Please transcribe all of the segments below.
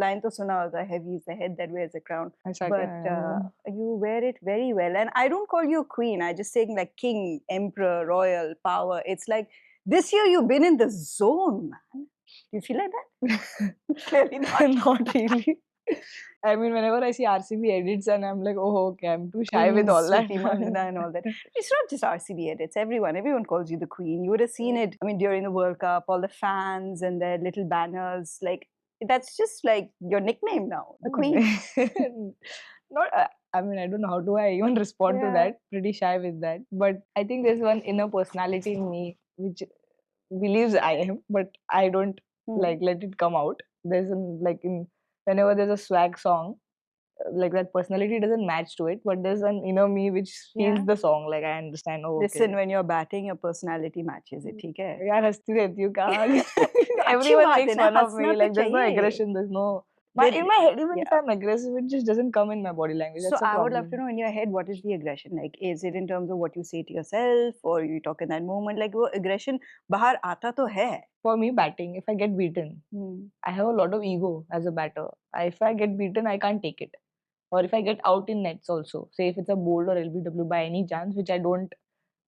line to suna hoga, heavy is the head that wears a crown. ऐसा But क्या है? you wear it very well. And I don't call you a queen. I just saying like king, emperor, royal, power. It's like this year you've been in the zone, man. Do you feel like that? Clearly not. Not really. I mean, whenever I see RCB edits and I'm like, oh, okay, I'm too shy with Queen, all that. SMRITI Mandhana and all that. It's not just RCB edits. Everyone calls you the queen. You would have seen it. I mean, during the World Cup, all the fans and their little banners. Like that's just like your nickname now, the queen. Not, I mean, I don't know how do I even respond to Yeah. that. Pretty shy with that. But I think there's one inner personality in me which believes I am, but I don't like let it come out. There's whenever there's a swag song, like that personality doesn't match to it, but there's an inner me which feels Yeah. the song. Like I understand. Oh, Listen, okay. when you're batting, your personality matches it. ठीक है? यार हंसती रहती हूँ कहाँ अच्छी everyone बात makes है ना, fun of हंसना me तो like there's no चाहिए. aggression, there's no With- in my head even if yeah. I'm aggressive it just doesn't come in my body language. So That's a I would love problem. to know in your head, what is the aggression like? Is it in terms of what you say to yourself, or you talk in that moment? Like वो aggression बाहर आता तो है. For me, batting, if I get beaten, I have a lot of ego as a batter. If I get beaten, I can't take it. Or if I get out in nets also, say if it's a bold or LBW by any chance, which I don't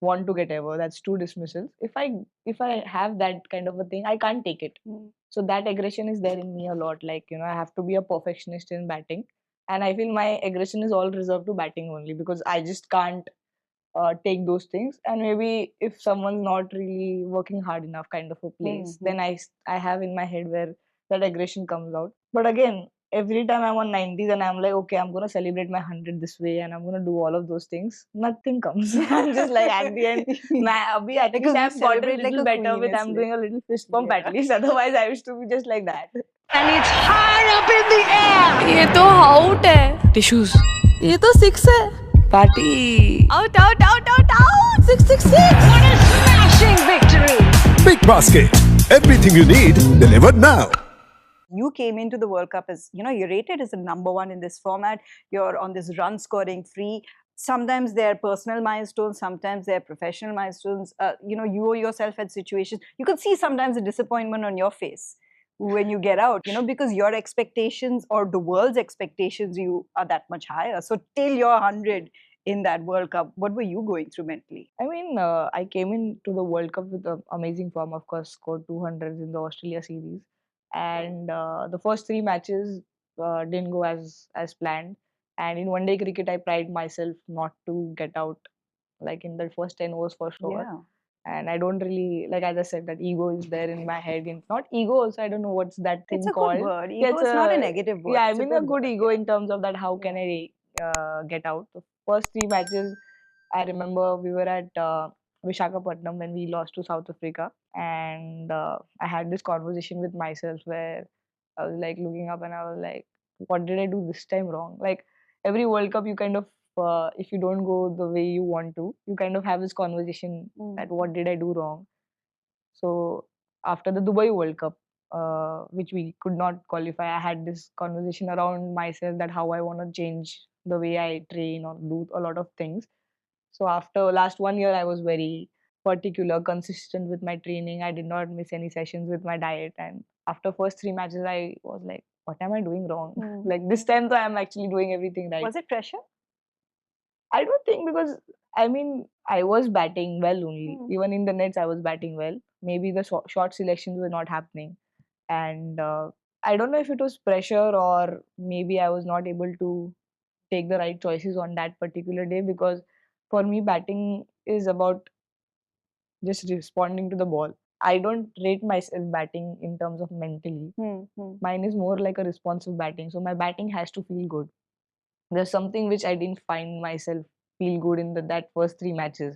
want to get ever, that's two dismissals. If I have that kind of a thing, I can't take it. So that aggression is there in me a lot. Like, you know, I have to be a perfectionist in batting. And I feel my aggression is all reserved to batting only because I just can't take those things. And maybe if someone's not really working hard enough kind of a place, then I have in my head where that aggression comes out. But again, every time I'm on 90s and I'm like, okay, I'm going to celebrate my 100 this way and I'm going to do all of those things, nothing comes. I'm just like, at the end, at least I've gotten a little better with, I'm doing a little fist bump at least. Otherwise, I used to be just like that. And it's high up in the air. ये तो out है tissues ये तो six है party out out out out out six six six What a smashing victory. Big Basket. Everything you need delivered now. You came into the World Cup as, you know, you're rated as the #1 in this format. You're on this run scoring free. Sometimes they're personal milestones, sometimes they're professional milestones. You know, you yourself had situations. You could see sometimes the disappointment on your face when you get out, you know, because your expectations or the world's expectations you are that much higher. So till you're 100 in that World Cup, what were you going through mentally? I mean, I came into the World Cup with an amazing form. Of course, scored 200s in the Australia series, and the first three matches didn't go as planned. And in one day cricket, I pride myself not to get out like in the first 10 overs for sure. Yeah. And I don't really, like as I said, that ego is there in my head. And not ego also, I don't know what's that thing It's a called. good word. Ego is not a negative word. Yeah, I It's mean a good word. ego in terms of that how can I get out. The first three matches, I remember we were at Visakhapatnam when we lost to South Africa. And I had this conversation with myself where I was like looking up and I was like, what did I do this time wrong? Like every World Cup, you kind of if you don't go the way you want to, you kind of have this conversation that what did I do wrong. So after the Dubai World Cup, which we could not qualify, I had this conversation around myself that how I want to change the way I train or do a lot of things. So after last 1 year, I was very particular, consistent with my training. I did not miss any sessions with my diet. And after first three matches, I was like, what am I doing wrong? Like this time, so I'm actually doing everything right. Was it pressure? I don't think because I mean I was batting well only. Even in the nets, I was batting well. Maybe the short selections were not happening, and I don't know if it was pressure or maybe I was not able to take the right choices on that particular day because for me batting is about just responding to the ball. I don't rate myself batting in terms of mentally. Mine is more like a responsive batting. So my batting has to feel good. There's something which I didn't find myself feel good in that first three matches.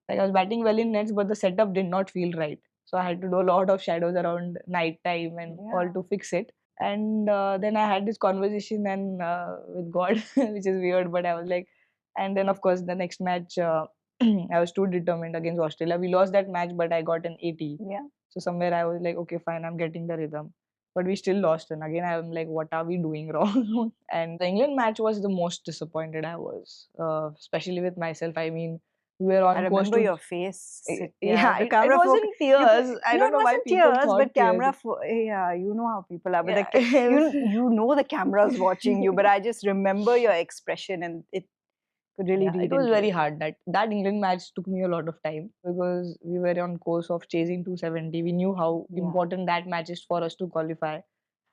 Like I was batting well in nets, but the setup did not feel right. So I had to do a lot of shadows around night time and all to fix it. And then I had this conversation and with God, which is weird, but I was like, and then of course the next match, I was too determined against Australia. We lost that match, but I got an 80. Yeah. So somewhere I was like, okay, fine, I'm getting the rhythm. But we still lost. And again, I'm like, what are we doing wrong? And the England match was the most disappointed I was, especially with myself. I mean, We were I on course remember to your face. yeah, The it camera wasn't tears. I no, don't it know why wasn't people tears, thought but tears. yeah, you know how people are. But Yeah. you know the camera's watching you. But I just remember your expression, and it could really Yeah, read it was into very it. hard. That England match took me a lot of time because we were on course of chasing 270. We knew how Yeah. important that match is for us to qualify,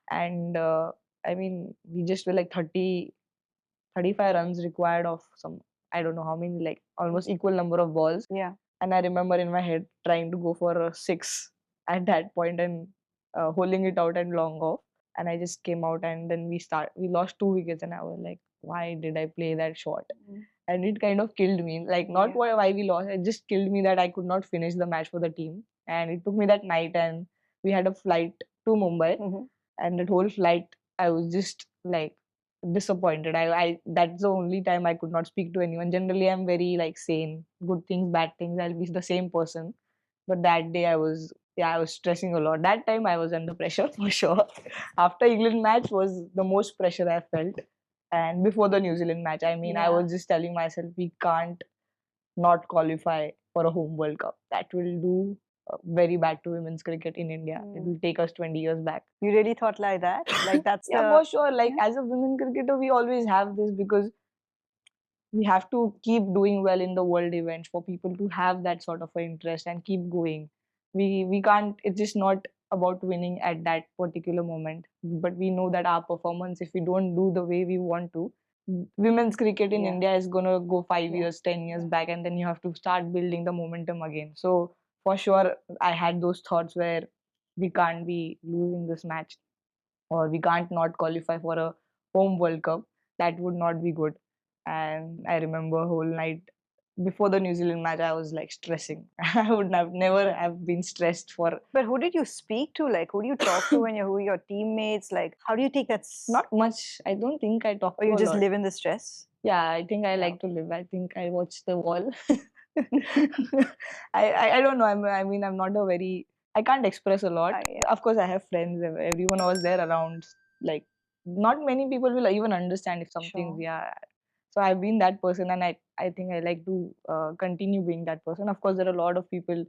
and I mean, we just were like 35 runs required of some, I don't know how many, like almost equal number of balls. Yeah. And I remember in my head trying to go for a six at that point and holding it out and long off. And I just came out and then we lost 2 wickets and I was like, why did I play that shot? And it kind of killed me. Like not why we lost, it just killed me that I could not finish the match for the team. And it took me that night and we had a flight to Mumbai. And that whole flight I was just like disappointed. I that's the only time I could not speak to anyone. Generally I'm very like sane, good things, bad things, I'll be the same person. But that day I was stressing a lot. That time I was under pressure for sure. After England match was the most pressure I felt. And before the New Zealand match, I mean, I was just telling myself we can't not qualify for a home World Cup. That will do very bad to women's cricket in India. It will take us 20 years back. You really thought like that? Like that's Yeah, for sure. Like as a women cricketer, we always have this because we have to keep doing well in the world events for people to have that sort of interest and keep going. We can't. It's just not about winning at that particular moment. But we know that our performance, if we don't do the way we want to, women's cricket in India is gonna go 5 years, 10 years back, and then you have to start building the momentum again. So for sure, I had those thoughts where we can't be losing this match or we can't not qualify for a home World Cup. That would not be good. And I remember whole night before the New Zealand match, I was like stressing. I would have never have been stressed for. But who did you speak to? Like, who do you talk to when you're who are your teammates? Like, how do you take that? Not much. I don't think I talk. Or you to a just lot. live in the stress? Yeah, I think I like to live. I think I watch the wall. I don't know. I mean, I'm not a very. I can't express a lot. Of course, I have friends. Everyone was there around. Like, not many people will even understand if something's So I've been that person, and I think I like to continue being that person. Of course, there are a lot of people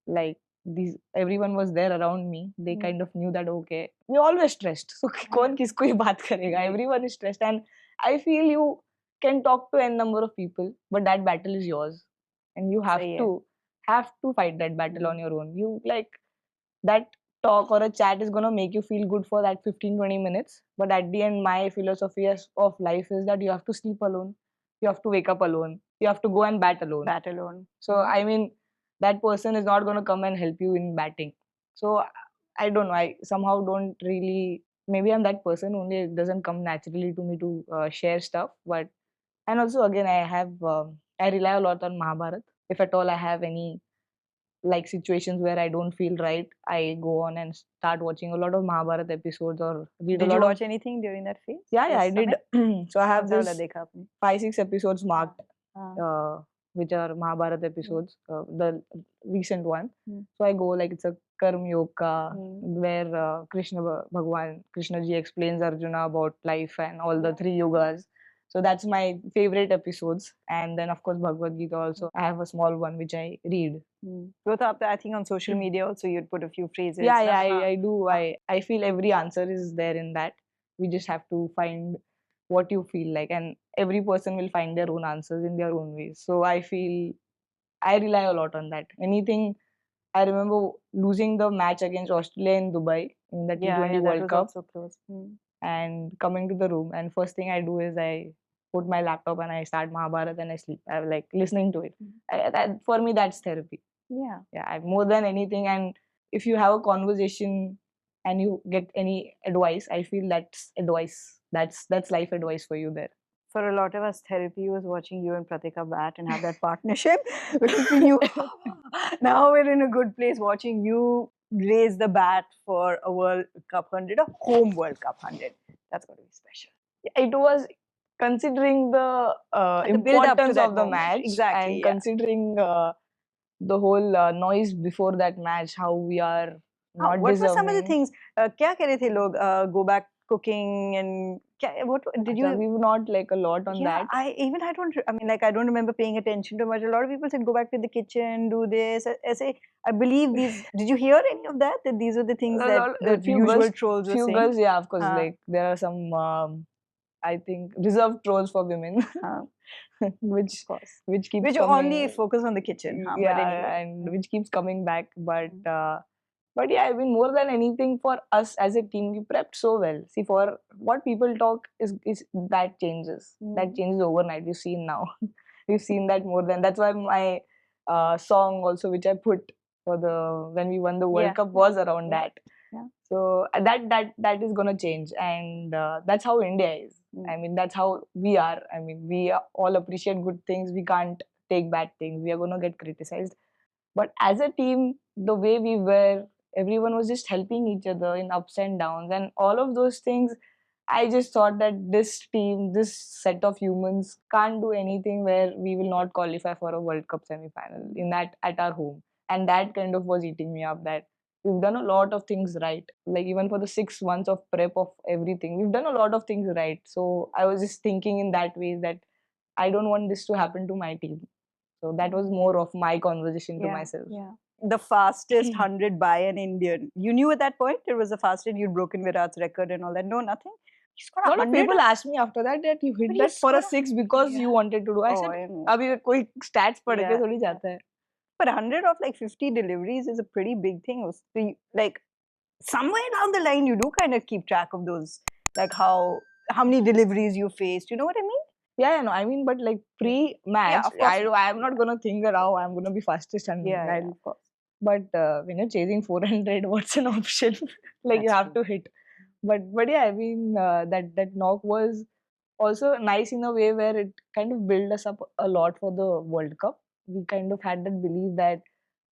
like these. Everyone was there around me. They kind of knew that okay, we're always stressed. So कौन किसको ही बात करेगा? Everyone is stressed, and I feel you can talk to n number of people, but that battle is yours, and you have to fight that battle on your own. You like that talk or a chat is gonna make you feel good for that 15-20 minutes. But at the end, my philosophy of life is that you have to sleep alone, you have to wake up alone, you have to go and bat alone. Bat alone. So I mean, that person is not gonna come and help you in batting. So I don't know. I somehow don't really. Maybe I'm that person only. It doesn't come naturally to me to share stuff. But and also again, I rely a lot on Mahabharat. If at all I have any like situations where I don't feel right, I go on and start watching a lot of Mahabharat episodes or read Did a lot you watch of. anything during that phase? Yeah, I did. So I have this देखा आपने? 5-6 episodes marked, which are Mahabharat episodes, the recent one. So I go like it's a Karm Yoga where Krishna ji explains Arjuna about life and all the 3 yogas. So that's my favorite episodes. And then of course Bhagavad Gita also. I have a small one which I read. Both up, I think on social media also you'd put a few phrases. Yeah, I do. I feel every answer is there in that. We just have to find what you feel like, and every person will find their own answers in their own ways. So I feel I rely a lot on that. Anything. I remember losing the match against Australia in Dubai in the T20 World Cup. Also close. And coming to the room, and first thing I do is I put my laptop and I start Mahabharat and I sleep. I like listening to it. For me, that's therapy. Yeah, more than anything. And if you have a conversation and you get any advice, I feel that's advice. That's life advice for you there. For a lot of us, therapy was watching you and Pratika bat and have that partnership. You, now we're in a good place watching you raise the bat for a World Cup 100, a home World Cup 100. That's going to be special. It was considering the importance of the match, and considering the whole noise before that match, how we are not what deserving. were some of the things? क्या कह रहे थे लोग? Go back cooking and What did Acha, you? we were not like a lot on Yeah, that. I don't. I mean, like I don't remember paying attention to much. A lot of people said go back to the kitchen, do this. I say I believe these. Did you hear any of that? That these are the things A that lot, the a usual trolls were few saying. girls, yeah, of course. Uh, Like there are some, I think, reserved trolls for women, uh, which of course. keeps Which only coming. focus on the kitchen, huh? But anyway. Yeah, and which keeps coming back. But yeah, I mean, more than anything, for us as a team, we prepped so well. See, for what people talk is that changes. That changes overnight. We've seen now. We've seen that more than. That's why my song also, which I put for the when we won the World Cup, was around that. Yeah. So that is gonna change, and that's how India is. I mean, that's how we are. I mean, we all appreciate good things. We can't take bad things. We are gonna get criticized. But as a team, the way we were, everyone was just helping each other in ups and downs, and all of those things. I just thought that this team, this set of humans, can't do anything where we will not qualify for a World Cup semi-final in that at our home, and that kind of was eating me up. That we've done a lot of things right, like even for the 6 months of prep of everything, we've done a lot of things right. So I was just thinking in that way that I don't want this to happen to my team. So that was more of my conversation to myself. Yeah. The fastest 100 by an Indian. You knew at that point it was the fastest. You'd broken Virat's record and all that. No, nothing. You scored A lot of 100. people asked me after that you hit But that you for a scored 6 because you wanted to do. I Oh, said, I know. अभी कोई stats पढ़ के थोड़ी जाता है. But 100 of like 50 deliveries is a pretty big thing. So like somewhere down the line, you do kind of keep track of those, like how many deliveries you faced. You know what I mean? Yeah, no, I mean, but like pre-match, of course I am not gonna think that I'm gonna be fastest and of course. But when you're chasing 400, what's an option? Like you That's have to hit. But yeah, I mean that knock was also nice in a way where it kind of built us up a lot for the World Cup. We kind of had that belief that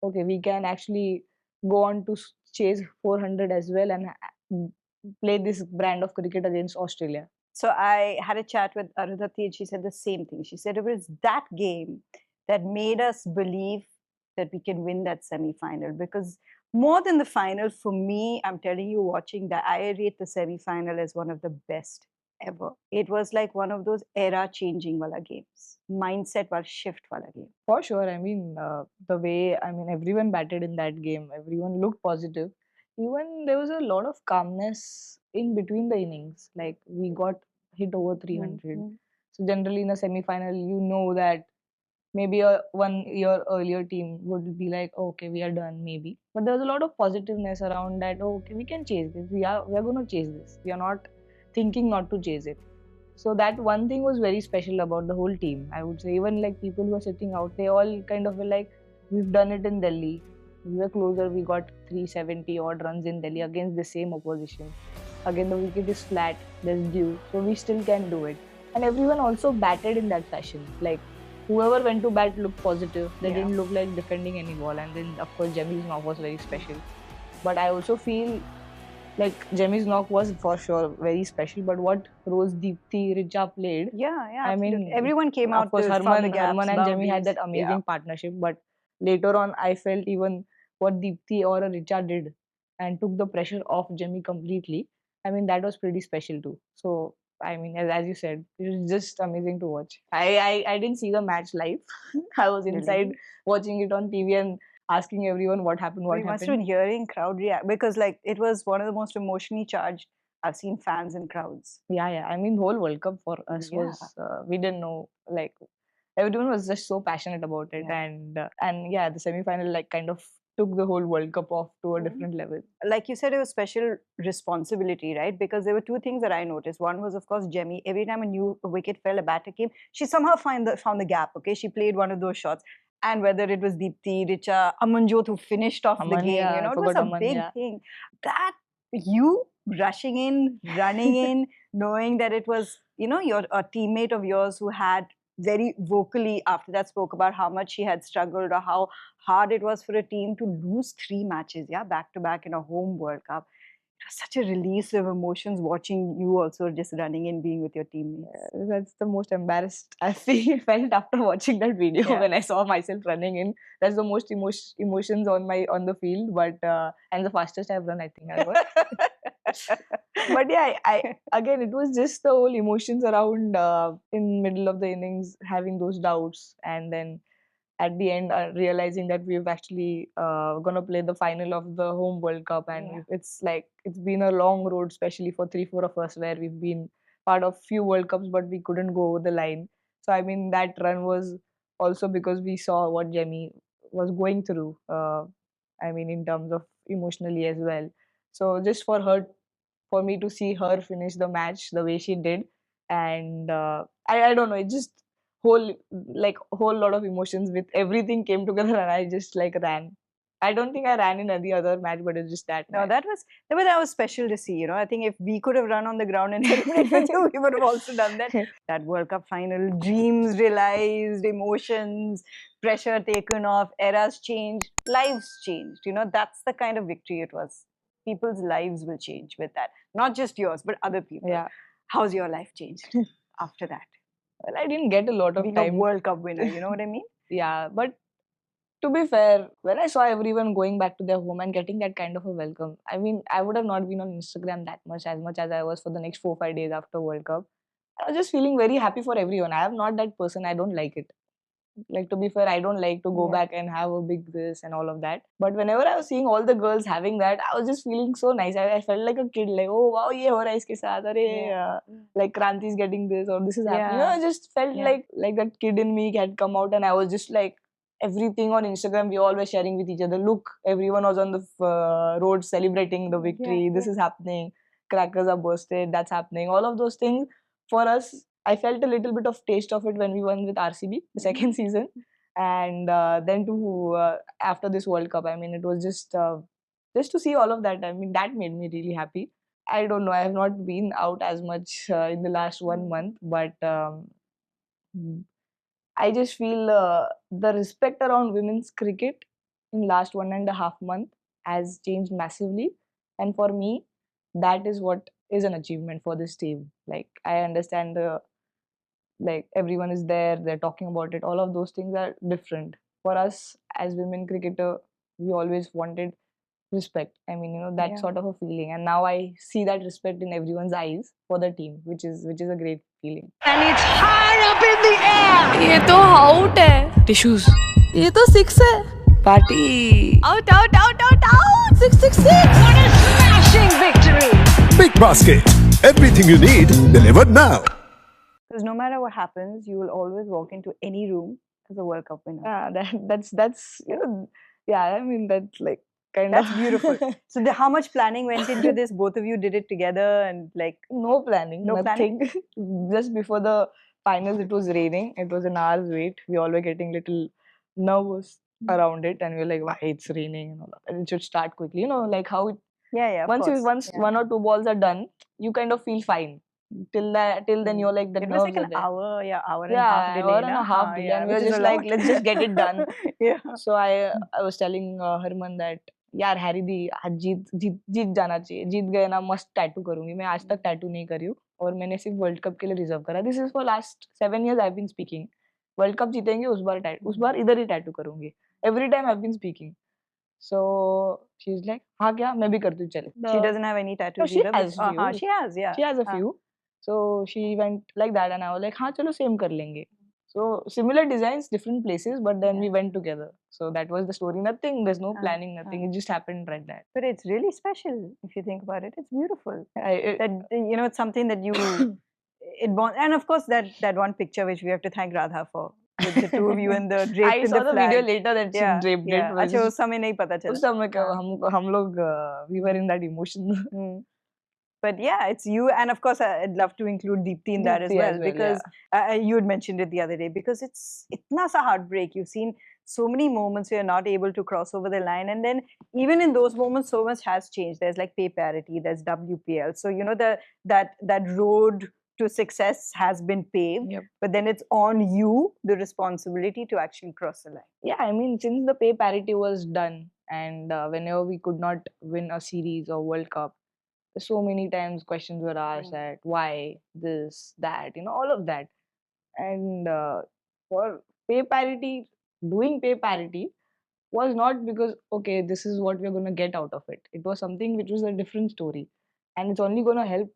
okay, we can actually go on to chase 400 as well and play this brand of cricket against Australia. So I had a chat with Arundhati and she said the same thing. She said it was that game that made us believe that we can win that semi-final, because more than the final, for me, I'm telling you, watching that, I rate the semi-final as one of the best ever. It was like one of those era-changing wala games, mindset wala shift wala game. For sure, I mean the way everyone batted in that game, everyone looked positive. Even there was a lot of calmness in between the innings. Like we got hit over 300. So generally in a semi-final, you know that maybe a 1 year earlier team would be like, okay, we are done, maybe. But there was a lot of positiveness around that. Oh, okay, we can chase this. We are going to chase this. We are not thinking not to chase it. So that one thing was very special about the whole team. I would say even like people who were sitting out, they all kind of were like, we've done it in Delhi. We were closer. We got 370 odd runs in Delhi against the same opposition. Again, the wicket is flat. There's dew, so we still can do it. And everyone also batted in that fashion. Like whoever went to bat looked positive. They didn't look like defending any ball. And then, of course, Jami's knock was very special. But I also feel like Jami's knock was for sure very special. But what Rose, Deepti, Richa played. I mean, everyone came out. Of course, Harman and Jami had that amazing partnership. But later on, I felt even what Deepti or Richa did and took the pressure off Jami completely. I mean, that was pretty special too. So I mean, as you said, it was just amazing to watch. I didn't see the match live. I was inside watching it on TV and asking everyone what happened. You must have been hearing crowd react, because like it was one of the most emotionally charged I've seen fans in crowds. Yeah. I mean, whole World Cup for us was we didn't know, like everyone was just so passionate about it, and the semi-final like kind of took the whole World Cup off to a different level. Like you said, it was special responsibility, right? Because there were two things that I noticed. One was, of course, Jami. Every time a new wicket fell, a batter came, she somehow found the gap. Okay, she played one of those shots. And whether it was Deepti, Richa, Amanjot who finished off the game, it was a big thing. That you rushing in, running in, knowing that it was, a teammate of yours who had very vocally after that spoke about how much she had struggled or how hard it was for a team to lose 3 matches, back to back in a home World Cup. It was such a release of emotions watching you also just running in, being with your teammates. That's the most embarrassed I felt after watching that video when I saw myself running in. That's the most emotions on the field, but and the fastest I've run, I think I was. But yeah, I again, it was just the whole emotions around in middle of the innings having those doubts, and then at the end realizing that we've actually gonna play the final of the home World Cup, and it's like it's been a long road, especially for 3-4 of us, where we've been part of few World Cups, but we couldn't go over the line. So I mean, that run was also because we saw what Jemmy was going through. I mean, in terms of emotionally as well. So just for her, for me to see her finish the match the way she did, and I don't know, it just whole lot of emotions with everything came together, and I just like ran. I don't think I ran in any other match, but it's just that No, match. that was special to see. I think if we could have run on the ground and celebrated with you, we would have also done that. That World Cup final, dreams realized, emotions, pressure taken off, eras changed, lives changed. That's the kind of victory it was. People's lives will change with that, not just yours, but other people. Yeah. How's your life changed after that? Well, I didn't get a lot of Being time. a World Cup winner, you know what I mean? Yeah, but to be fair, when I saw everyone going back to their home and getting that kind of a welcome, I mean, I would have not been on Instagram that much as I was for the next 4-5 days after World Cup. I was just feeling very happy for everyone. I am not that person. I don't like it. Like, to be fair, I don't like to go back and have a big this and all of that. But whenever I was seeing all the girls having that, I was just feeling so nice. I felt like a kid, like, oh wow, ye ho raha hai iske saath. Arey, like Kranti's getting this or this is happening. I just felt like that kid in me had come out, and I was just like, everything on Instagram, we all were sharing with each other. Look, everyone was on the road celebrating the victory. This is happening. Crackers are bursted. That's happening. All of those things for us. I felt a little bit of taste of it when we won with RCB the second season, and then to after this World Cup. I mean, it was just to see all of that. I mean, that made me really happy. I don't know. I have not been out as much in the last 1 month, but I just feel the respect around women's cricket in last 1.5 month has changed massively, and for me, that is what is an achievement for this team. Like, I understand the, like, everyone is there, they're talking about it. All of those things are different. For us as women cricketer, we always wanted respect. I mean, that sort of a feeling, and now I see that respect in everyone's eyes for the team, which is a great feeling. And it's high up in the air. ये तो out है tissues ये तो six है party out out out out out six six six What a smashing victory. Big Basket. Everything you need delivered now. Because no matter what happens, you will always walk into any room as a World Cup winner. Yeah, that's yeah, I mean, that's like That's beautiful. So how much planning went into this? Both of you did it together, and like no planning, No nothing. Just before the finals, it was raining. It was an hour's wait. We all were getting little nervous around it, and we were like, why it's raining and all that. And it should start quickly. Like how it, of once course. one or two balls are done, you kind of feel fine. Till then you're like, the It nerves was like are an there. hour, hour and a half delay. hour and a half delay, and we were just like, let's just get it done. So I was telling Harman that, यार Harry दी आज जीत जाना चाहिए, जीत गए ना मस्त tattoo करूंगी मैं। आज तक टैटू नहीं करी हूँ, और मैंने सिर्फ वर्ल्ड कप के लिए रिजर्व करा। This is for last 7 years I been speaking, world cup जीतेंगे उस बार इधर ही टैटू करूंगी। Every time I been speaking. So she's like, हाँ क्या, मैं भी करती हूँ, चल। She doesn't have any tattoos she either. has few. She has, yeah. She has a few. So she went like that, and I was like, हाँ चलो same कर लेंगे। So similar designs, different places, but then we went together. So that was the story. Nothing, there's no planning, nothing. It just happened like that. But it's really special if you think about it. It's beautiful. That it's something that you and of course that one picture which we have to thank Radha for, with the two of you and the draped I in saw the the flag. video later that she draped it. अच्छा उस समय नहीं पता चला। उस समय का हम लोग we were in that emotion. But yeah, it's you, and of course I'd love to include Deepti in that as well, because you had mentioned it the other day, because it's itna sa heartbreak. You've seen so many moments where you're not able to cross over the line, and then even in those moments so much has changed. There's like pay parity, there's WPL, so that road to success has been paved. But then it's on you, the responsibility to actually cross the line. Yeah, I mean, since the pay parity was done, and whenever we could not win a series or World Cup, so many times questions were asked that why this, that, all of that. And for pay parity, doing pay parity was not because, okay, this is what we're going to get out of it. It was something which was a different story. and it's only gonna help.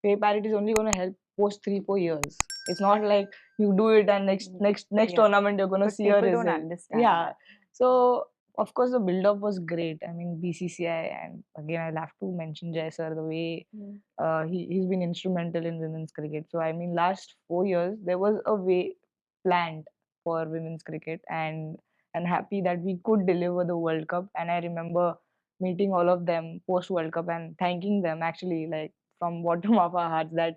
Pay parity is only gonna help post 3-4 years. It's not like you do it and next Yeah. tournament you're gonna But see a people don't result. understand Yeah. that. So of course the build up was great. I mean BCCI, and again I'll have to mention Jai sir, the way he's been instrumental in women's cricket. So I mean last 4 years there was a way planned for women's cricket, and happy that we could deliver the World Cup. And I remember meeting all of them post World Cup and thanking them actually, like from bottom of our hearts, that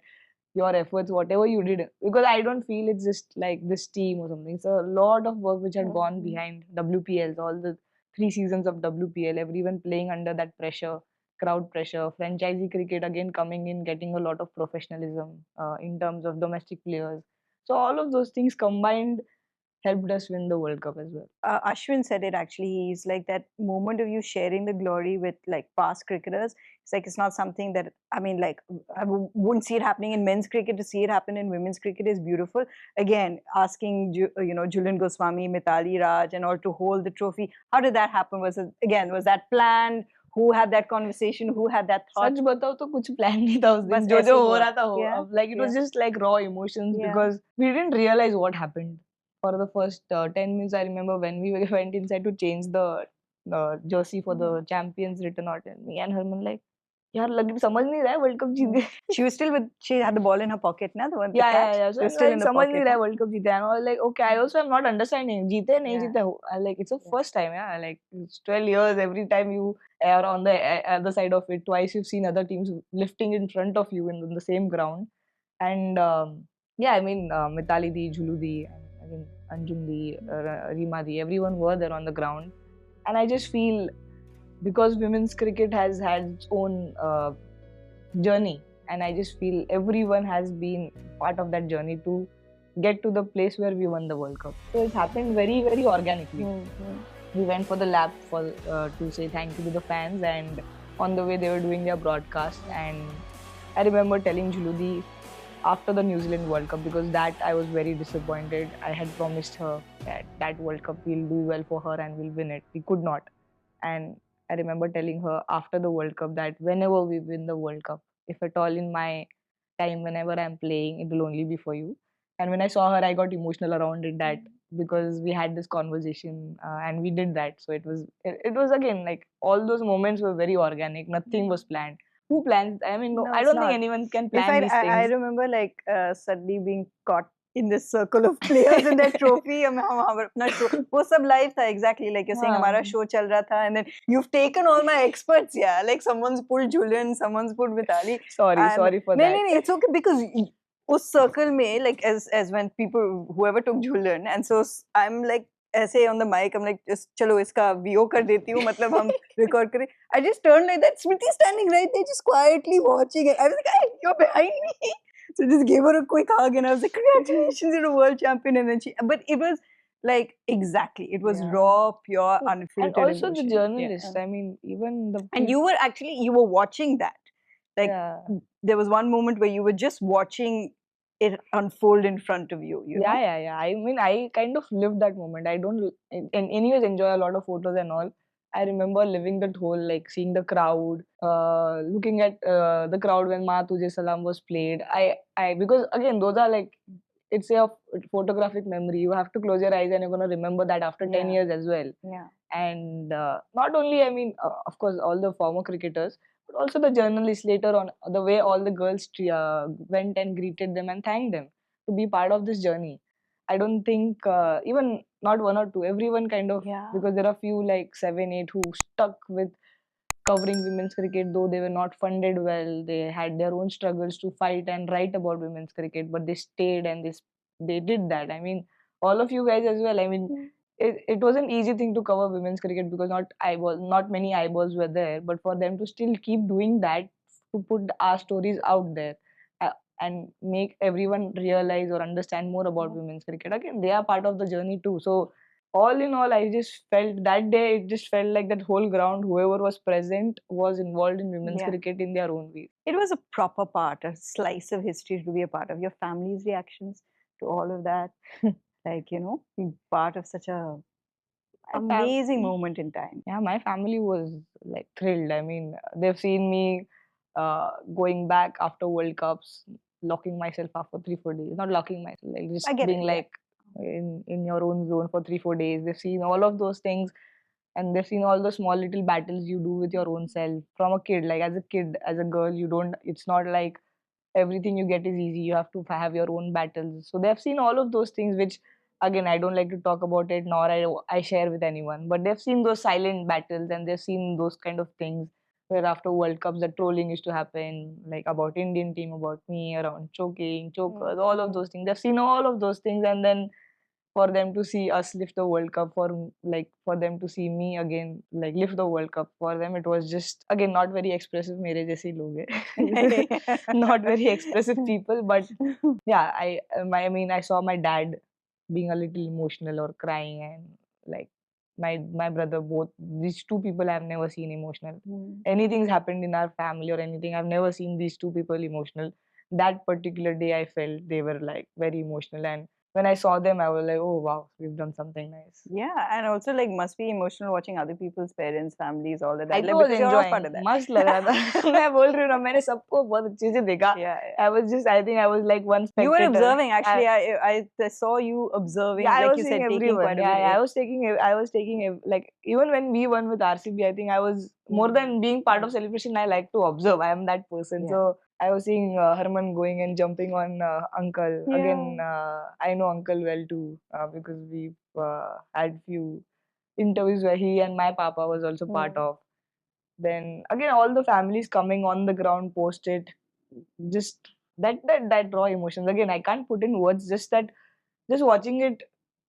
your efforts, whatever you did, because I don't feel it's just like this team or something. It's a lot of work which had gone behind WPLs, all the 3 seasons of WPL, everyone playing under that pressure, crowd pressure, franchisee cricket again coming in, getting a lot of professionalism in terms of domestic players. So all of those things combined helped us win the World Cup as well. Ashwin said it actually. He's like, that moment of you sharing the glory with like past cricketers. It's like, it's not something that, I mean, like, wouldn't see it happening in men's cricket. To see it happen in women's cricket is beautiful. Again, asking Julian Goswami, Mithali Raj, and all to hold the trophy. How did that happen? Was that planned? Who had that conversation? Who had that thought? सच बताओ तो कुछ plan नहीं था उस दिन, बस जो ऐसे जो ही हो हुआ. रहा था हो. Yeah, Like it was yeah. just like raw emotions, Yeah. because we didn't realize what happened. For the first 10 minutes, I remember when we went inside to change the jersey for the champions written out, and me and Herman like, यार लग समझ नहीं रहा है world cup जीत गए. She had the ball in her pocket, na, the Yeah. catch. So She was still like in the समझ नहीं pocket. रहा है वर्ल्ड कप जीते, and I was like, okay, I also am not understanding, जीते नहीं Yeah. जीते. Like it's a first time, yeah. Like it's 12 years. Every time you are on the other side of it, twice you've seen other teams lifting in front of you in the same ground. And yeah, I mean Mithali Di, Jhulu Di, I mean Anjum Di, Rima Di, everyone were there on the ground. And I just feel, because women's cricket has had its own journey, and I just feel everyone has been part of that journey to get to the place where we won the World Cup. So it's happened very, very organically. We went for the lap for to say thank you to the fans, and on the way they were doing their broadcast. And I remember telling Juludi after the New Zealand World Cup, because that I was very disappointed. I had promised her that World Cup we'll do well for her and we'll win it. We could not. And I remember telling her after the World Cup that whenever we win the World Cup, if at all in my time, whenever I'm playing, it will only be for you. And when I saw her, I got emotional around it, that because we had this conversation and we did that. So it was again like all those moments were very organic. Nothing was planned. Who plans? I mean, no, I it's don't think not. anyone can In plan fact, these things. I remember like suddenly being caught in this circle of players in that trophy. हम अपना show, वो सब live था, exactly like you're saying. हमारा show चल रहा था, and then you've taken all my experts, yeah. Like someone's pulled Julian, someone's pulled Mithali. Sorry for that. No, it's okay, because उस circle में, like as when people, whoever took Julian, and so I'm like ऐसे on the mic, I'm like, just चलो इसका VO कर देती हूँ, मतलब हम record करें. I just turned like that. Smriti standing right there, just quietly watching it. I was like, hey, you're behind me. So I just gave her a quick hug, and I was like, congratulations, you're a world champion. And then but it was like, exactly, it was raw, pure, unfiltered. And also emotion. the journalists. I mean, even the and you were watching that. Like there was one moment where you were just watching it unfold in front of you. You know? Yeah. I mean, I kind of lived that moment. I don't, and anyways, enjoy a lot of photos and all. I remember living that whole, like seeing the crowd, looking at the crowd when Ma Tujhe Salam was played. Because again, those are like, it's a photographic memory. You have to close your eyes and you're gonna remember that after 10 years as well. Yeah. And not only, I mean, of course, all the former cricketers, but also the journalists later on, the way all the girls went and greeted them and thanked them to be part of this journey. I don't think even not one or two, everyone kind of, because there are few like 7, 8 who stuck with covering women's cricket, though they were not funded well. They had their own struggles to fight and write about women's cricket, but they stayed and they did that. I mean, all of you guys as well. I mean, it was an easy thing to cover women's cricket because not many eyeballs were there, but for them to still keep doing that, to put our stories out there and make everyone realize or understand more about women's cricket. Again, they are part of the journey too. So all in all, I just felt that day, it just felt like that whole ground, whoever was present was involved in women's cricket in their own way. It was a proper part, a slice of history to be a part of. Your family's reactions to all of that, like, being part of such a amazing moment in time. Yeah, my family was like thrilled. I mean, they've seen me going back after World Cups, locking myself up for 3-4 days. Not locking myself, like just I get being it, yeah. like in your own zone for 3-4 days. They've seen all of those things, and they've seen all the small little battles you do with your own self from a kid. Like as a kid, as a girl, you don't. It's not like everything you get is easy. You have to have your own battles. So they've seen all of those things, which again I don't like to talk about it, nor I share with anyone. But they've seen those silent battles, and they've seen those kind of things where after World Cups the trolling used to happen, like about Indian team, about me, around choking, chokers, all of those things. They've seen all of those things, and then for them to see us lift the World Cup, for them to see me again like lift the World Cup, for them it was just again not very expressive. मेरे जैसे ही लोग हैं, not very expressive people, but yeah, I mean I saw my dad being a little emotional or crying, and like my brother, both these two people I've never seen emotional. Anything's happened in our family or anything, I've never seen these two people emotional. That particular day I felt they were like very emotional, and when I saw them, I was like, oh wow, we've done something nice. Yeah, and also like must be emotional watching other people's parents, families, all of that. I like, was because you're all enjoying. part of that. मस्त लग रहा था. मैं बोल रही हूँ ना, मैंने सबको बहुत अच्छे से देखा. Yeah, I think I was like one spectator. you were observing actually. I saw you observing. Yeah, like I was you seeing said, taking everyone. quite a Yeah, bit. I was taking like even when we won with RCB, I think I was more than being part of celebration. I like to observe. I am that person. Yeah. So I was seeing Harman going and jumping on Uncle. Yeah. Again, I know Uncle well too because we've had few interviews where he and my papa was also part of. Then again, all the families coming on the ground, post it, just that raw emotions. Again, I can't put in words. Just watching it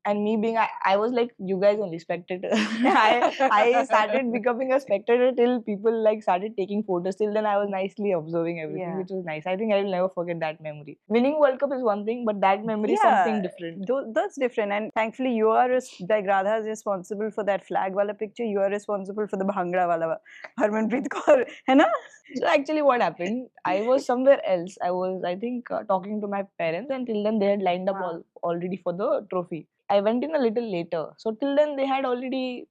and me being, I was like, you guys only spectator. I started becoming a spectator till people like started taking photos. Till then, I was nicely observing everything, Yeah. which was nice. I think I will never forget that memory. Winning World Cup is one thing, but that memory is something different. That's different. And thankfully, you are like Radha is responsible for that flag wala picture. You are responsible for the Bhangra wala Harmanpreet Kaur, hai na? So actually, what happened? I was somewhere else. I was, I think, talking to my parents, and till then they had lined up already for the trophy. I went in a little later, so till then they had already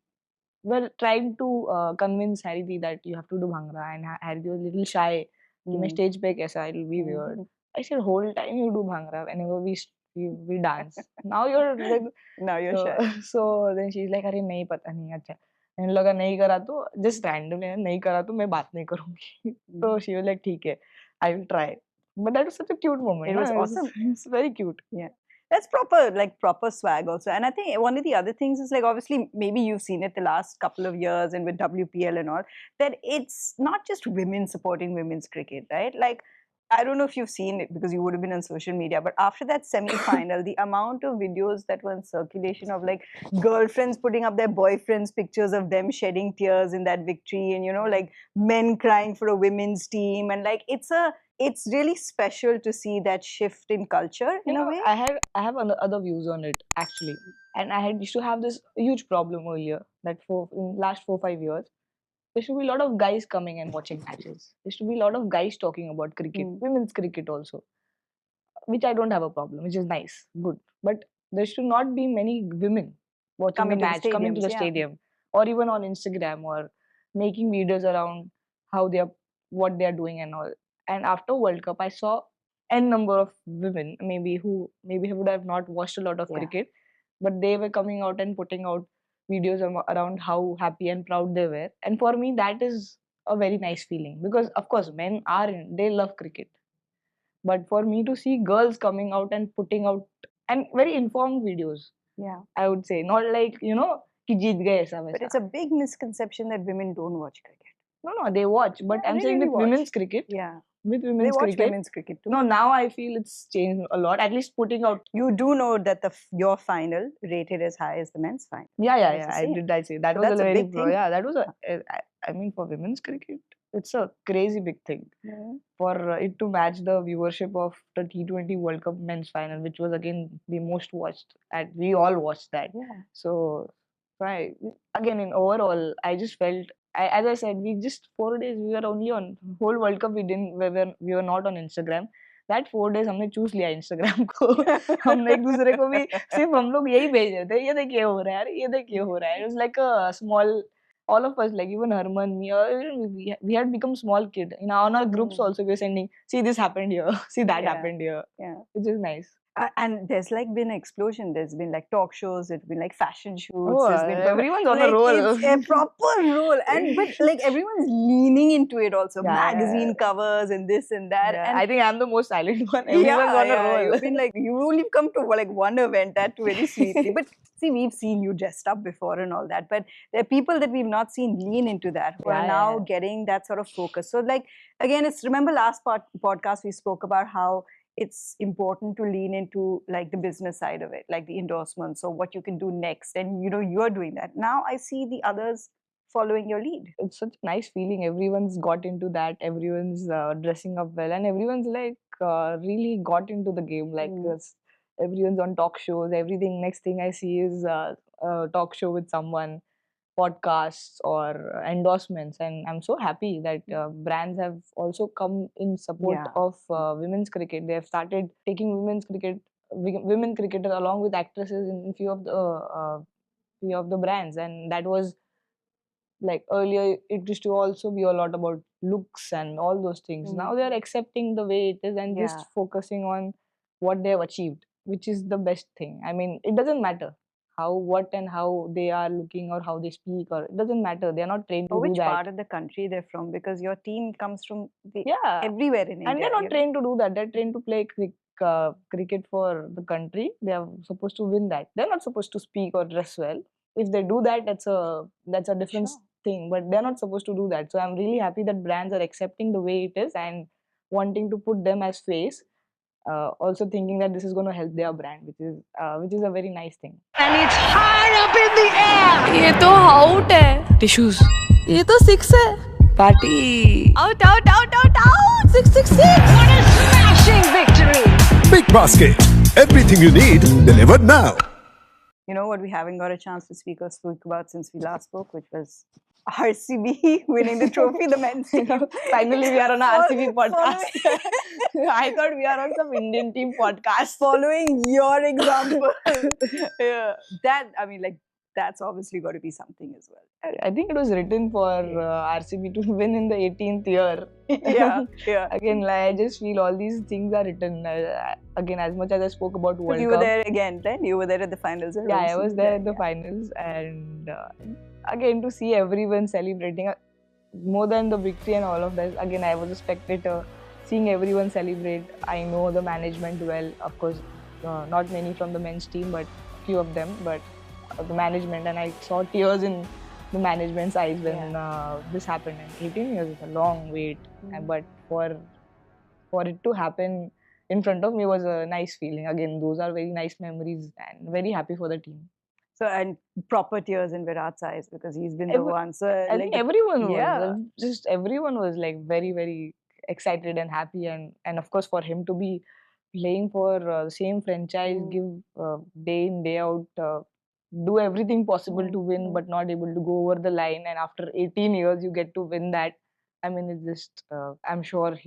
were trying to convince Harry that you have to do Bhangra, and Harry was a little shy. My stage pe kaisa, it'll be weird. I said, whole time you do Bhangra whenever we dance. Now you're like, now you're shy. So then she's like, अरे नहीं पता नहीं अच्छा. मैंने लगा नहीं करा तो just randomly नहीं करा तो मैं बात नहीं करूँगी. So she was like, ठीक है, I will try. But that was such a cute moment. It was awesome. It's very cute. Yeah. That's proper swag also. And I think one of the other things is like, obviously, maybe you've seen it the last couple of years and with WPL and all, that it's not just women supporting women's cricket, right? Like, I don't know if you've seen it because you would have been on social media, but after that semi-final, the amount of videos that were in circulation of like girlfriends putting up their boyfriends' pictures of them shedding tears in that victory, and like men crying for a women's team, and like it's really special to see that shift in culture in a way. I have other views on it actually, and I used to have this huge problem earlier that in last 4-5 years. There should be a lot of guys coming and watching matches. There should be a lot of guys talking about cricket, women's cricket also, which I don't have a problem, which is nice, good. But there should not be many women watching the match, coming to the stadium, or even on Instagram, or making videos around what they are doing and all. And after World Cup, I saw n number of women, maybe who would have not watched a lot of cricket, but they were coming out and putting out videos around how happy and proud they were. And for me, that is a very nice feeling, because of course men they love cricket, but for me to see girls coming out and putting out and very informed videos, I would say, not like ki jeet gaye aisa waisa. But it's a big misconception that women don't watch cricket. No, they watch, but I'm saying with women's cricket. Yeah. With women's cricket. Women's cricket too. No, now I feel it's changed a lot. At least putting out. You do know that your final rated as high as the men's final. Yeah. I say that was a very big thing. Yeah, that was I mean, for women's cricket, it's a crazy big thing. For it to match the viewership of the T20 World Cup men's final, which was again the most watched, and we all watched that. Yeah. So, again, in overall, I just felt. As I said, we just 4 days we were only on whole World Cup. We were not on Instagram. That 4 days हमने choose लिया Instagram को. हमने एक दूसरे को भी सिर्फ हम लोग यही भेज रहे थे. ये देखिए हो रहा है, ये देखिए हो रहा है. It was like a small all of us, like even Harman, me, we had become small kid. On our groups also, we were sending, see this happened here, see that Yeah. happened here, Yeah. which is nice. And there's like been an explosion. There's been like talk shows. There's been like fashion shoots. Oh, There's been everyone's on like a roll. it's a proper role, but like everyone's leaning into it also. Yeah, Magazine yeah. covers and this and that. Yeah, And I think I'm the most silent one. Everyone's on a roll. You've been like you only come to like one event, that too very sweetly. But see, we've seen you dressed up before and all that. But there are people that we've not seen lean into that who are Yeah, now yeah. getting that sort of focus. So like again, it's remember last podcast we spoke about how it's important to lean into like the business side of it, like the endorsements or what you can do next. And you're doing that. Now I see the others following your lead. It's such a nice feeling. Everyone's got into that. Everyone's dressing up well, and everyone's like really got into the game. Like everyone's on talk shows. Everything. Next thing I see is a talk show with someone, podcasts or endorsements, and I'm so happy that brands have also come in support Yeah. of women's cricket. They have started taking women cricketers along with actresses in few of the brands, and that was like earlier it used to also be a lot about looks and all those things. Now they are accepting the way it is and Yeah. just focusing on what they have achieved, which is the best thing. I mean, it doesn't matter how they are looking or how they speak, or it doesn't matter. They are not trained to Or do which that. part of the country they're from, because your team comes from Yeah, everywhere in India. and they're not trained to do that. They're trained to play cricket for the country. They are supposed to win that. They're not supposed to speak or dress well. If they do that, that's a different thing. But they're not supposed to do that. So I'm really happy that brands are accepting the way it is and wanting to put them as face. Also thinking that this is going to help their brand, which is a very nice thing. And it's high up in the air. ये तो out है tissues ये तो six है party out out out out out six six six What a smashing victory. Big Basket. Everything you need delivered now. You know what we haven't got a chance to speak about since we last spoke, which was RCB winning the trophy, the men's team. Finally, we are on a RCB podcast. Following- I thought we are on some Indian team podcast. Following your example. Yeah. That's obviously got to be something as well. I think it was written for RCB to win in the 18th year. Yeah. Again, like, I just feel all these things are written. Again, as much as I spoke about World You Cup. were there again, then? You were there at the finals. Yeah, I was there at the finals. And again, to see everyone celebrating, more than the victory and all of that, again, I was a spectator. Seeing everyone celebrate. I know the management well. Of course, not many from the men's team, but few of them. But the management, and I saw tears in the management's eyes when this happened. And 18 years is a long wait, but for it to happen in front of me was a nice feeling. Again, those are very nice memories, and very happy for the team. So, and proper tears in Virat's eyes because he's been the one. So, I think everyone was. Yeah. Just everyone was like very, very excited and happy, and of course for him to be playing for the same franchise, give day in day out, do everything possible to win, but not able to go over the line. And after 18 years, you get to win that. I mean, it's just. I'm sure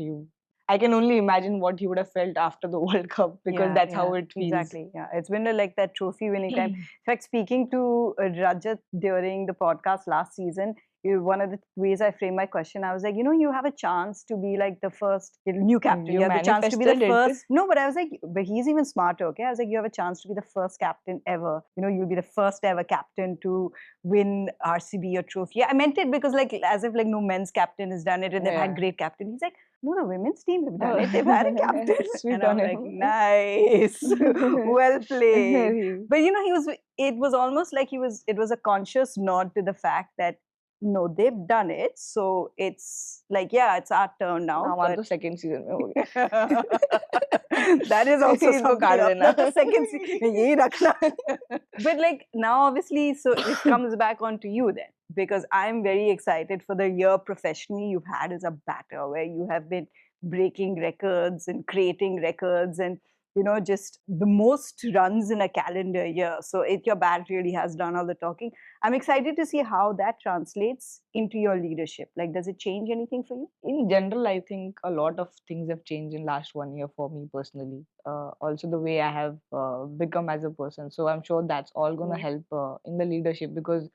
I can only imagine what he would have felt after the World Cup, because that's how it feels. Exactly. Yeah, it's been like that trophy winning time. In fact, speaking to Rajat during the podcast last season, one of the ways I framed my question, I was like, you have a chance to be like the first new captain. You have a chance to be the first. No, but I was like, but he's even smarter, okay? I was like, you have a chance to be the first captain ever. You'll be the first ever captain to win RCB or trophy. Yeah, I meant it because like as if like no men's captain has done it and they've had great captain. He's like, no, the women's team have done it. They've had a captain. Sweet and I'm like, nice, well played. But it was almost like it was a conscious nod to the fact that no, they've done it. So it's like, it's our turn now. But second season. That is also something. That's the second season. But like now, obviously, so it comes back onto you then. Because I'm very excited for the year professionally you've had as a batter, where you have been breaking records and creating records and, just the most runs in a calendar year. So your bat really has done all the talking. I'm excited to see how that translates into your leadership. Like, does it change anything for you? In general, I think a lot of things have changed in last 1 year for me personally. Also the way I have become as a person. So I'm sure that's all going to help in the leadership, because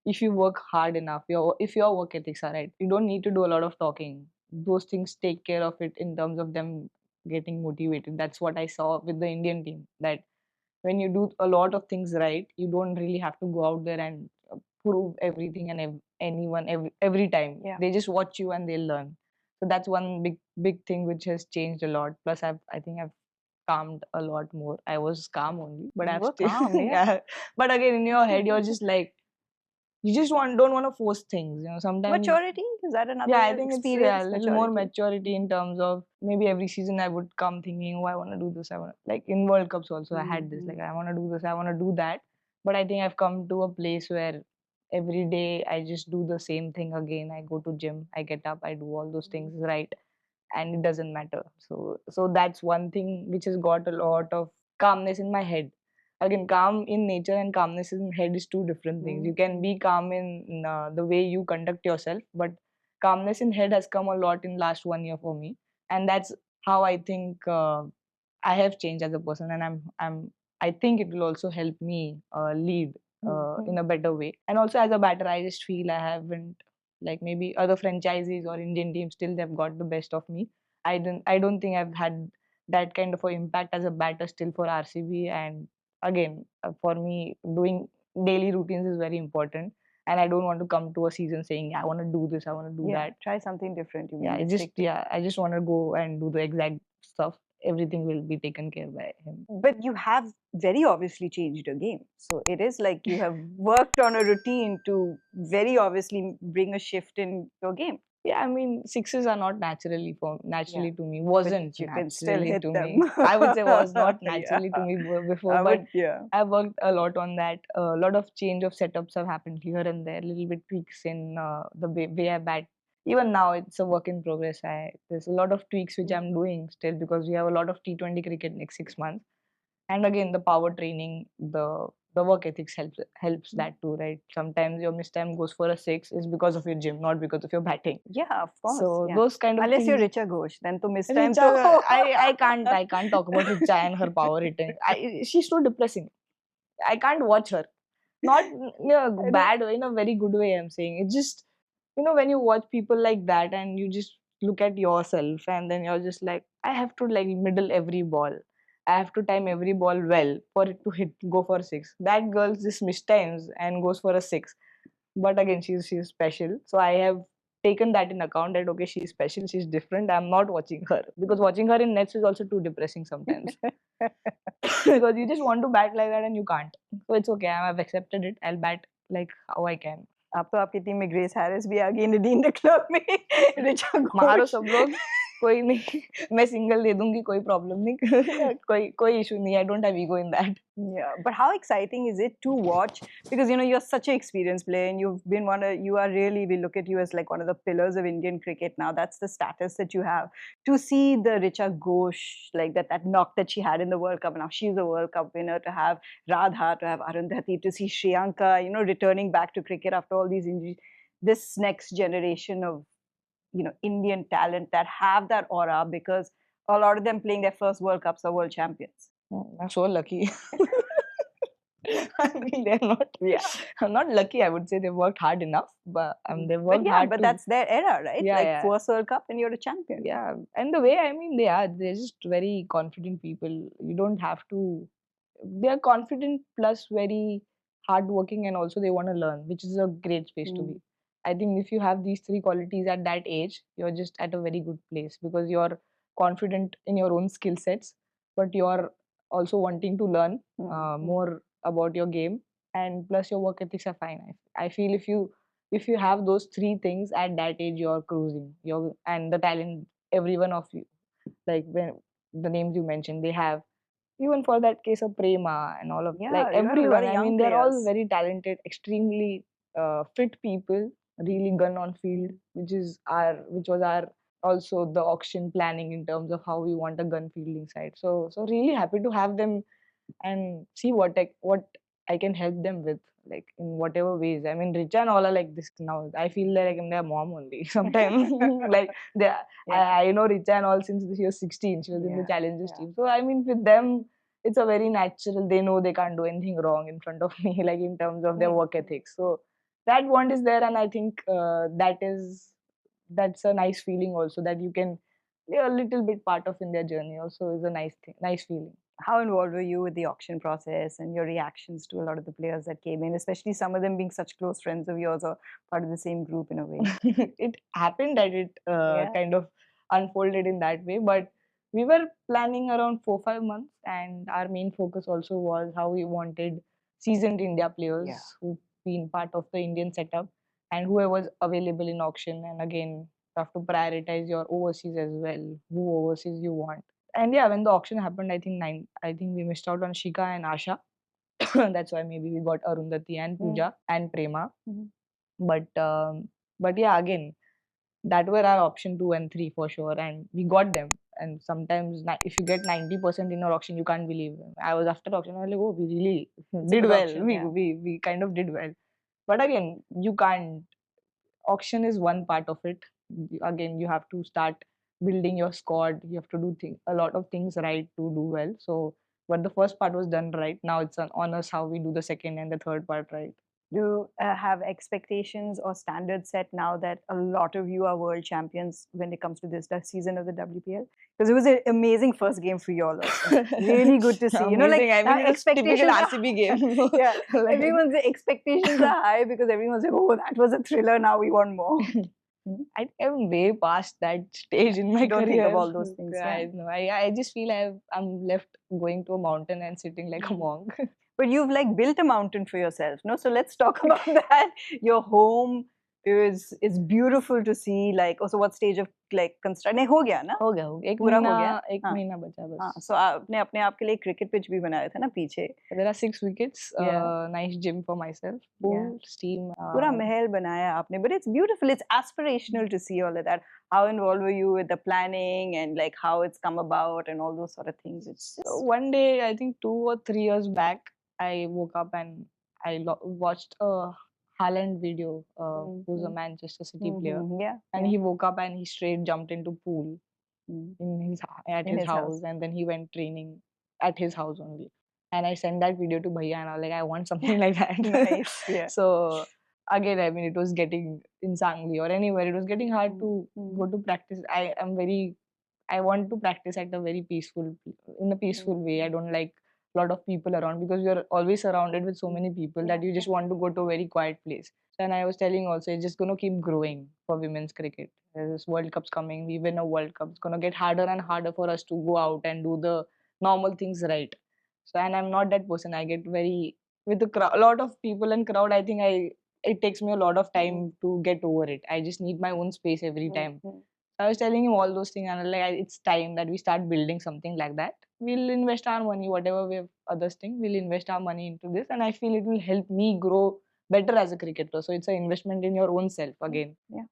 if you work hard enough, if your work ethics are right, you don't need to do a lot of talking. Those things take care of it in terms of them getting motivated. That's what I saw with the Indian team, that when you do a lot of things right, you don't really have to go out there and prove everything and anyone every time. Yeah. They just watch you and they'll learn. So that's one big thing which has changed a lot. Plus, I think I've calmed a lot more. I was calm only, but You I've were still calm, yeah. yeah. But again, in your head, you're just like, you just don't want to force things. Sometimes Maturity, is that another I think it's experience? a little more maturity in terms of maybe every season I would come thinking, oh, I want to do this. I want like in World Cups also I had this, like I want to do this, I want to do that. But I think I've come to a place where every day I just do the same thing again. I go to gym, I get up, I do all those things right, and it doesn't matter. So that's one thing which has got a lot of calmness in my head. Again, calm in nature and calmness in head is two different things. You can be calm in the way you conduct yourself, but calmness in head has come a lot in last 1 year for me, and that's how I think I have changed as a person, and I think it will also help me lead in a better way. And also as a batter, I just feel I haven't, like maybe other franchisees or Indian teams, still they've got the best of me. I don't think I've had that kind of an impact as a batter still for RCB. And again, for me, doing daily routines is very important. And I don't want to come to a season saying, I want to do this, I want to do that. Try something different. Yeah, I just want to go and do the exact stuff. Everything will be taken care by him. But you have very obviously changed your game. So it is like you have worked on a routine to very obviously bring a shift in your game. Yeah, I mean, sixes are not naturally to me. Wasn't you can still naturally hit to them. me. I would say was not naturally to Yeah. me before, but yeah. I worked a lot on that. A lot of change of setups have happened here and there. Little bit tweaks in the way I bat. Even now, it's a work in progress. There's a lot of tweaks which I'm doing still, because we have a lot of T20 cricket next 6 months. And again, the power training, the work ethics helps that too, right? Sometimes your miss time goes for a six is because of your gym, not because of your batting. Yeah, of course. So yeah. those kind of Unless things. you're Richa Ghosh, then to miss time. Richa, I can't talk about Richa and her power hitting. She's so depressing. I can't watch her. Not in a bad way, in a very good way. I'm saying it's just, when you watch people like that and you just look at yourself and then you're just like, I have to like middle every ball. I have to time every ball well for it to go for six. That girl just mistimes and goes for a six. But again, she's special. So I have taken that in account, that okay, she's special, she's different. I'm not watching her, because watching her in nets is also too depressing sometimes. Because you just want to bat like that and you can't. So it's okay. I've accepted it. I'll bat like how I can. अब तो आपकी team में grace Harris भी आ गई नदीन the club में रिचा मारो घोष सब लोग, कोई नहीं, मैं सिंगल दे दूंगी, कोई प्रॉब्लम नहीं, कोई इशू नहीं. I don't have ego in that. Yeah, but how exciting is it to watch? Because you're such an experienced player, and you've been you are really, we look at you as like one of the pillars of Indian cricket now. That's the status that you have. To see the Richa Ghosh, like that knock that she had in the World Cup, now she's a World Cup winner, to have Radha, to have Arundhati, to see Shriyanka, returning back to cricket after all these injuries. This next generation of, Indian talent that have that aura, because a lot of them playing their first World Cups are world champions. I'm so lucky. I mean, they're not. Yeah, I'm not lucky. I would say they worked hard enough, but they've worked hard. But that's their era, right? Yeah, like yeah. first World Cup and you're a champion. Yeah, and the way, I mean, they're just very confident people. You don't have to. They're confident plus very hardworking, and also they want to learn, which is a great space to be. I think if you have these three qualities at that age, you're just at a very good place, because you're confident in your own skill sets, but you're also wanting to learn more about your game, and plus your work ethics are fine. I feel if you have those three things at that age, you're cruising. And the talent, every one of you, like when the names you mentioned, they have, even for that case of Prema and all of, like everyone. I mean, they're all very talented, extremely fit people, really gun on field, which was our also the auction planning in terms of how we want a gun fielding side. So really happy to have them and see what I can help them with, like in whatever ways. I mean, Richa and all are like this now. I feel like I'm their mom only sometimes. Like I know Richa and all since she was 16. She was in the Challengers team. So I mean, with them, it's a very natural. They know they can't do anything wrong in front of me, like in terms of their work ethics. So that bond is there, and I think that's a nice feeling also, that you can be a little bit part of in their journey also is a nice thing, nice feeling. How involved were you with the auction process and your reactions to a lot of the players that came in, especially some of them being such close friends of yours or part of the same group in a way? It happened that it Yeah. kind of unfolded in that way, but we were planning around 4-5 months, and our main focus also was how we wanted seasoned India players Yeah. who've been part of the Indian setup and whoever was available in auction. And again, you have to prioritize your overseas as well, who overseas you want. And yeah, when the auction happened, I think we missed out on Shika and Asha. That's why maybe we got Arundhati and Pooja and Prema. Mhm. But yeah, again, that were our option 2 and 3 for sure, and we got them. And sometimes if you get 90% in your auction, you can't believe them. I was after auction, I was like, oh, we really did good well. auction, we, yeah. we kind of did well. But again, you can't. Auction is one part of it. Again, you have to start building your squad. You have to do a lot of things right to do well. So, but the first part was done right. Now it's on us how we do the second and the third part right. Do you have expectations or standards set now that a lot of you are world champions when it comes to this season of the WPL? Because it was an amazing first game for you all. Also. Really good to see. You know, like Amazing. I mean, it's typical expectations are RCB game. yeah, Like- everyone's expectations are high because everyone's like, oh, that was a thriller. Now we want more. I am way past that stage in my You don't career. think of all those things. Yeah. I know. I just feel I'm left going to a mountain and sitting like a monk. But you've like built a mountain for yourself, no? So let's talk about that. Your home is beautiful to see. Like, also, what stage of like construction? नहीं हो गया ना? हो गया एक पूरा हो महीना गया? एक हाँ. महीना बचा बस. हाँ, so आपने अपने आप के लिए cricket pitch भी बनाया था ना पीछे? There are 6 wickets. Yeah. Nice gym for myself. Pool, steam. पूरा महल बनाया आपने, but it's beautiful. It's aspirational to see all of that. How involved were you with the planning and like how it's come about and all those sort of things? It's just... So one day, I think 2 or 3 years back, I woke up and I watched a Haaland video, who's a Manchester City player. Yeah. And he woke up and he straight jumped into pool at his house, and then he went training at his house only. And I sent that video to Bhaiya, and I was like, I want something like that. Nice, yeah. So again, I mean, it was getting in Sangli or anywhere, it was getting hard to go to practice. I want to practice at a very peaceful way. I don't like a lot of people around because you're always surrounded with so many people that you just want to go to a very quiet place. And I was telling also, it's just going to keep growing for women's cricket. There's World Cups coming. We win a World Cup. It's going to get harder and harder for us to go out and do the normal things right. So, and I'm not that person. I get very, with a lot of people and crowd, I think it takes me a lot of time to get over it. I just need my own space every time. I was telling him all those things, and like, it's time that we start building something like that. We'll invest our money, whatever we have others think, we'll invest our money into this, and I feel it will help me grow better as a cricketer. So it's an investment in your own self again. Yeah.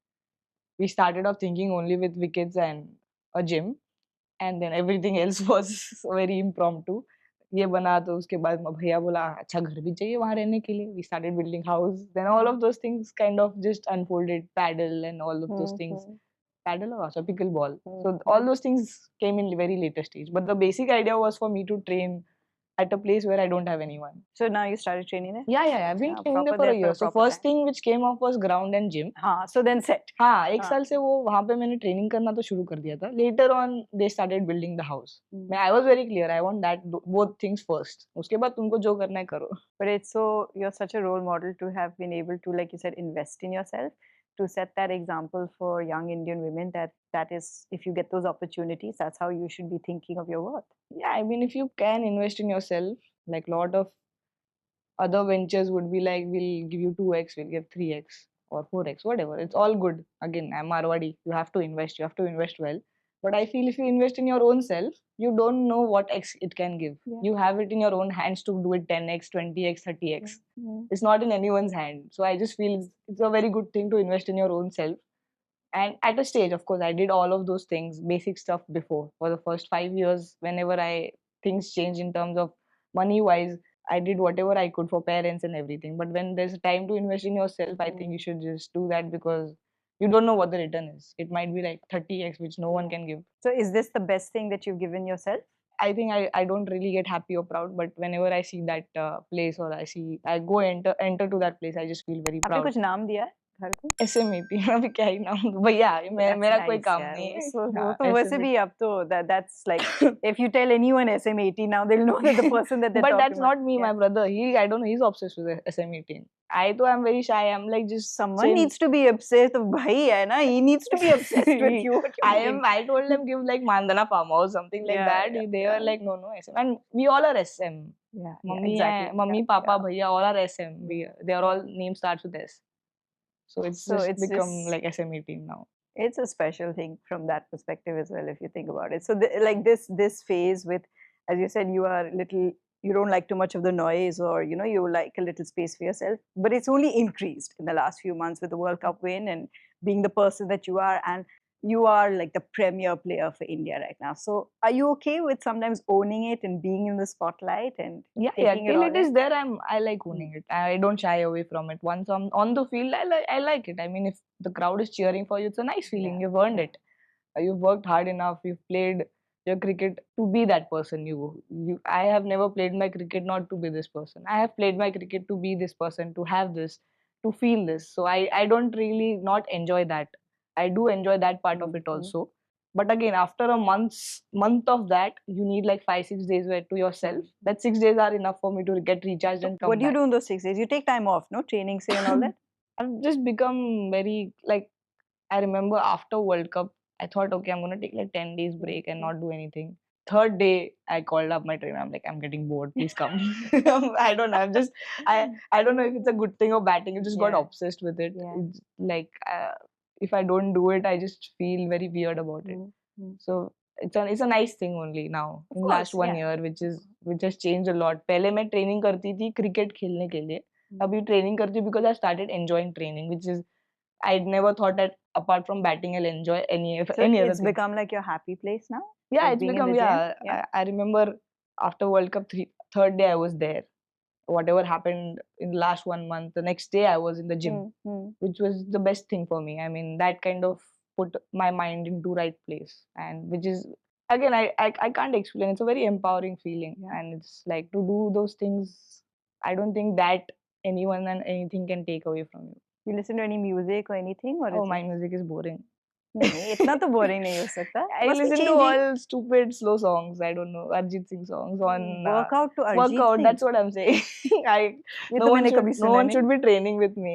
We started off thinking only with wickets and a gym, and then everything else was very impromptu. ये बना तो उसके बाद भैया बोला अच्छा घर भी चाहिए वहाँ रहने के लिए. We started building house. Then all of those things kind of just unfolded. Paddle and all of those things. Paddle or also pickleball. So all those things came in very later stage. But the basic idea was for me to train at a place where I don't have anyone. So now you started training there? Yeah. I've been training there for a year. So first thing which came off was ground and gym. So then set. हाँ, एक साल से वो वहाँ पे मैंने training करना तो शुरू कर दिया था. Later on, they started building the house. I was very clear. I want that both things first. उसके बाद तुमको जो करना है करो. But it's so, you're such a role model to have been able to, like you said, invest in yourself, to set that example for young Indian women that is, if you get those opportunities, that's how you should be thinking of your worth. Yeah, I mean, if you can invest in yourself, like a lot of other ventures would be like, we'll give you 2x, we'll give 3x or 4x, whatever. It's all good. Again, I'm Marwadi. You have to invest well. But I feel if you invest in your own self, you don't know what X it can give. Yeah. You have it in your own hands to do it 10x, 20x, 30x. It's not in anyone's hand. So I just feel it's a very good thing to invest in your own self. And at a stage, of course, I did all of those things, basic stuff before. For the first 5 years, whenever things change in terms of money-wise, I did whatever I could for parents and everything. But when there's a time to invest in yourself, I think you should just do that because you don't know what the return is. It might be like 30x, which no one can give. So is this the best thing that you've given yourself? I think I don't really get happy or proud, but whenever I see that place or I go enter to that place, I just feel very आपने proud. कुछ नाम दिया है घर को? SMRITI अभी क्या ही नाम दूं भैया That's मेरा कोई nice, काम यार. नहीं है. वो हाँ, तो वैसे SMRITI. भी अब तो that's like if you tell anyone SM18 now they'll know that the person that they're But talking that's about. not me, my brother. I don't know, he's obsessed with SM18. I too am very shy. I'm like just Someone saying, needs to be obsessed. तो भाई है ना, he needs to be obsessed with you. What you mean? I told them give like Mandhana Farmhouse, something like Yeah, that. yeah, They yeah. were like, no, SM. And we all are SM. Yeah, Mummy, exactly. Mummy, Yeah, Papa, yeah. Bhaiya, all are SM. They are all name starts with S. So it's So just it's become just- like SM18 now. It's a special thing from that perspective as well, if you think about it. So like this phase with, as you said, you don't like too much of the noise, or you like a little space for yourself, but it's only increased in the last few months with the World Cup win and being the person that you are, and you are like the premier player for India right now. So are you okay with sometimes owning it and being in the spotlight and Yeah, taking till all it is in? there, I like owning it. I don't shy away from it. Once I'm on the field, I like it. I mean, if the crowd is cheering for you, it's a nice feeling. Yeah, You've earned it. You've worked hard enough. You've played your cricket to be that person. I have never played my cricket not to be this person. I have played my cricket to be this person, to have this, to feel this. So I don't really not enjoy that. I do enjoy that part of it also. But again, after a month of that, you need like 5-6 days where to yourself. That 6 days are enough for me to get recharged and come What do you back. do in those 6 days? You take time off, no? Training, say, and all that? I've just become very like, I remember after World Cup, I thought, okay, I'm gonna take like 10 days break and not do anything. Third day, I called up my trainer. I'm like, I'm getting bored. Please come. I don't know. I don't know if it's a good thing or bad thing. I just got Yeah. obsessed with it. Yeah. It's like if I don't do it, I just feel very weird about it. So it's a nice thing only now in course, last 1 yeah. year, which has changed a lot. पहले मैं training करती थी cricket खेलने के लिए. अभी training करती हूँ because I started enjoying training, which is I'd never thought that apart from batting, I'll enjoy any So other it's thing. become like your happy place now? Yeah, like it's being in become, the gym? yeah. Yeah. I remember after World Cup, third day I was there. Whatever happened in the last 1 month, the next day I was in the gym, which was the best thing for me. I mean, that kind of put my mind into right place, and which is, again, I can't explain. It's a very empowering feeling, and it's like to do those things. I don't think that anyone and anything can take away from you. You listen to any music or anything? Or Oh, is my it... music is boring. नहीं, इतना तो boring नहीं हो सकता. I Must be listen to changing. all stupid slow songs. I don't know, Arjit Singh songs on Workout to Arjit workout. Singh. That's what I'm saying. ये No तो one मैंने कभी should, no सुना one नहीं. should be training with me.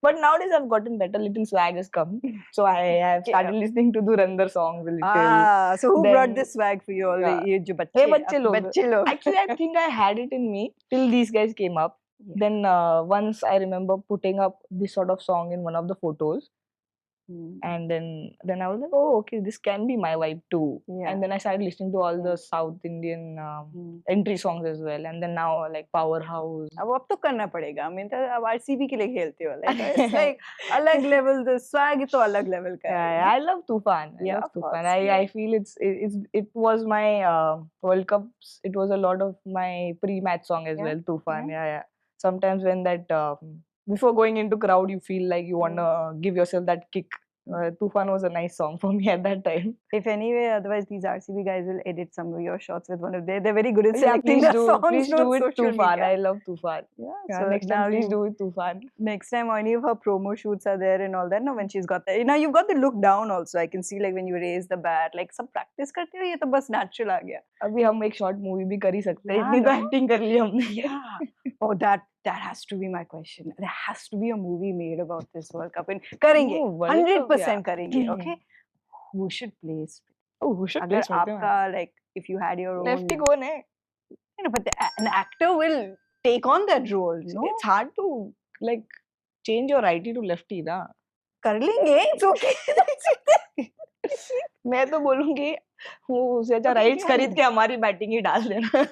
But nowadays I've gotten better. Little swag has come, so I have started listening to Dhurandhar songs a little. So who Then- brought this swag for you all? Yeah. ये जो बच्चे, Hey, बच्चे लोग. बच्चे लोग. Actually, I think I had it in me till these guys came up. Then once I remember putting up this sort of song in one of the photos. And then I was like, oh, okay, this can be my vibe too. Yeah. And then I started listening to all the South Indian entry songs as well. And then now like Powerhouse. अब तो करना पड़ेगा. I mean, अब RCB के लिए खेलते हो. Like, it's like अलग level. The swag तो अलग level का है. Yeah, I love Tufan. I love Tufan. I feel it was my World Cups. It was a lot of my pre-match song as well. Tufan. Yeah. Sometimes when that before going into crowd, you feel like you wanna give yourself that kick. Tufan was a nice song for me at that time. If anyway, otherwise these RCB guys will edit some of your shots with one of they're very good at selecting please the songs. Please do it social Tufan. media. I love Tufan. Yeah, so next now time please do it Tufan. Next time any of her promo shoots are there and all that. No, when she's got that. Now you've got the look down also. I can see like when you raise the bat, like some practice करते हो ये तो बस natural आ गया. अभी हम एक short movie भी कर ही सकते हैं. इतनी तो acting कर ली हमने. Yeah. Oh, that has to be my question. There has to be a movie made about this World Cup. And करेंगे, 100% करेंगे. Okay. Who should play Smriti? Oh, who should play अगर Smriti? आपका like if you had your own. Lefty कौन है? You know, but an actor will take on that role. No? It's hard to like change your righty to lefty ना. कर लेंगे. It's okay. मैं तो बोलूँगी वो उसे अच्छा राइट्स खरीद के हमारी बैटिंग ही डाल देना.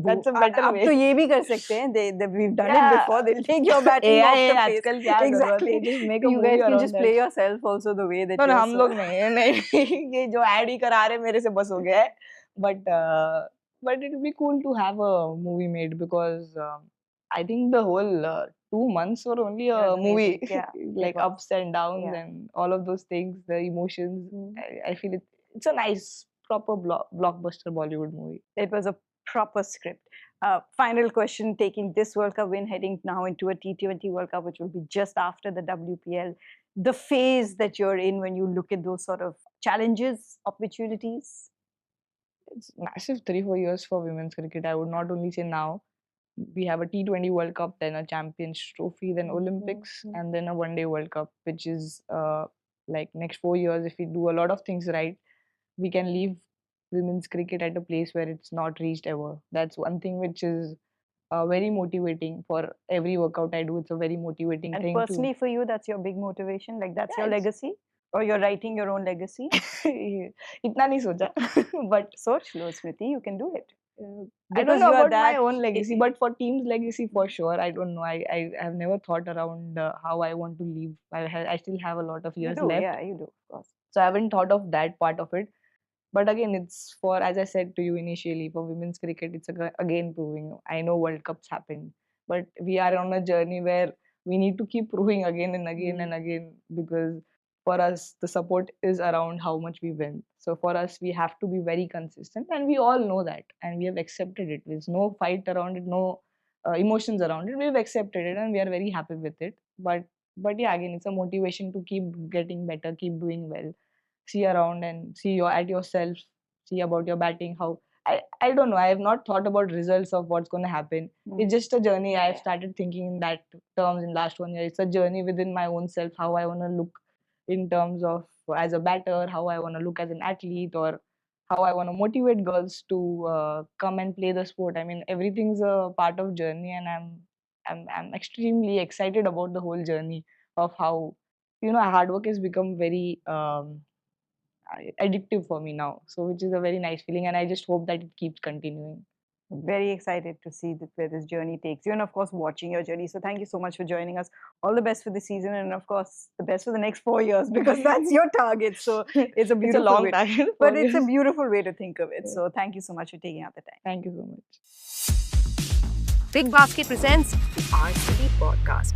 That's a better way. अब तो ये भी कर सकते हैं. We've done it before. They'll take your batting off the face. आजकल क्या Exactly. just make a You movie guys can around just that. play yourself also the way that. No, you're हम लोग नहीं ये जो ऐड ही करा रहे मेरे से बस हो गया है. But it would be cool to have a movie made because I think the whole 2 months were only a movie. Like ups and downs and all of those things, the emotions. I feel it's a nice proper blockbuster Bollywood movie. It was a proper script. Final question, taking this World Cup win, heading now into a T20 World Cup, which will be just after the WPL. The phase that you're in when you look at those sort of challenges, opportunities? It's massive 3-4 years for women's cricket. I would not only say now. We have a T20 World Cup, then a Champions Trophy, then Olympics, and then a One Day World Cup, which is like next 4 years. If we do a lot of things right, we can leave women's cricket at a place where it's not reached ever. That's one thing which is very motivating for every workout I do. It's a very motivating And thing. personally, for you, that's your big motivation? Like, that's Yeah, your it's- legacy? Or you're writing your own legacy? Itna nahi socha, but Soch lo, Smriti, you can do it. I Because don't know you are about my that- own legacy, but for team's legacy, for sure, I don't know. I have never thought around how I want to leave. I still have a lot of You years do, left, yeah, you do, of course. so I haven't thought of that part of it. But again, it's for, as I said to you initially, for women's cricket, it's again proving. I know World Cups happen, but we are on a journey where we need to keep proving again and again and again, because for us, the support is around how much we win. So for us, we have to be very consistent, and we all know that, and we have accepted it. There's no fight around it, no emotions around it. We've accepted it, and we are very happy with it. But yeah, again, it's a motivation to keep getting better, keep doing well, see around and see at yourself, see about your batting, how I don't know, I have not thought about results of what's going to happen. It's just a journey. I've started thinking in that terms in last 1 year. It's a journey within my own self, how I want to look in terms of as a batter, how I want to look as an athlete, or how I want to motivate girls to come and play the sport. I mean, everything's a part of journey, and I'm extremely excited about the whole journey of how, you know, hard work has become very addictive for me now. So which is a very nice feeling, and I just hope that it keeps continuing. Very excited to see where this journey takes you, and of course, watching your journey. So thank you so much for joining us. All the best for the season, and of course, the best for the next 4 years, because that's your target. So it's a beautiful It's a long way, time, but it's a beautiful way to think of it. So thank you so much for taking out the time. Thank you so much. Big Basket presents our City Podcast.